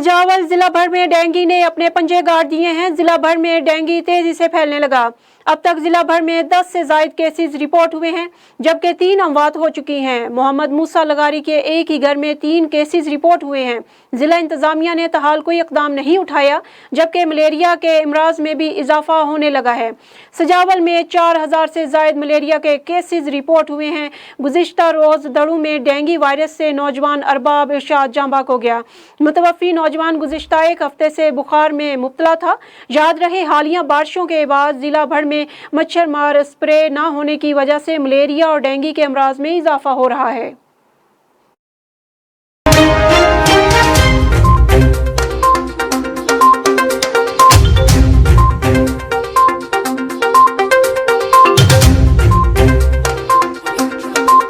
सजावल जिला भर में डेंगू ने अपने पंजे गाड़ दिए हैं। जिला भर में डेंगू तेजी से फैलने लगा। अब तक जिला भर में 10 से ज्यादा केसेस रिपोर्ट हुए हैं, जबकि 3 अमवात हो चुकी हैं। मोहम्मद मूसा लगारी के एक ही घर में 3 केसेस रिपोर्ट हुए हैं। जिला इंतजामिया ने तहाल कोई इकदाम नहीं उठाया, जबकि मलेरिया के इमराज में भी इजाफा होने लगा है। सजावल में 4000 से ज्यादा मलेरिया के केसेस रिपोर्ट हुए हैं। गुज़िश्ता रोज दड़ू में डेंगू वायरस से नौजवान अरबाब इरशाद जांबाक हो गया। मुतवफ़ी नौजवान गुज़िश्ता एक हफ्ते से बुखार में मुब्तला था। याद रहे, हालिया बारिशों के बाद जिला भर में मच्छर मार स्प्रे न होने की वजह से मलेरिया और डेंगू के अमराज में इजाफा हो रहा है।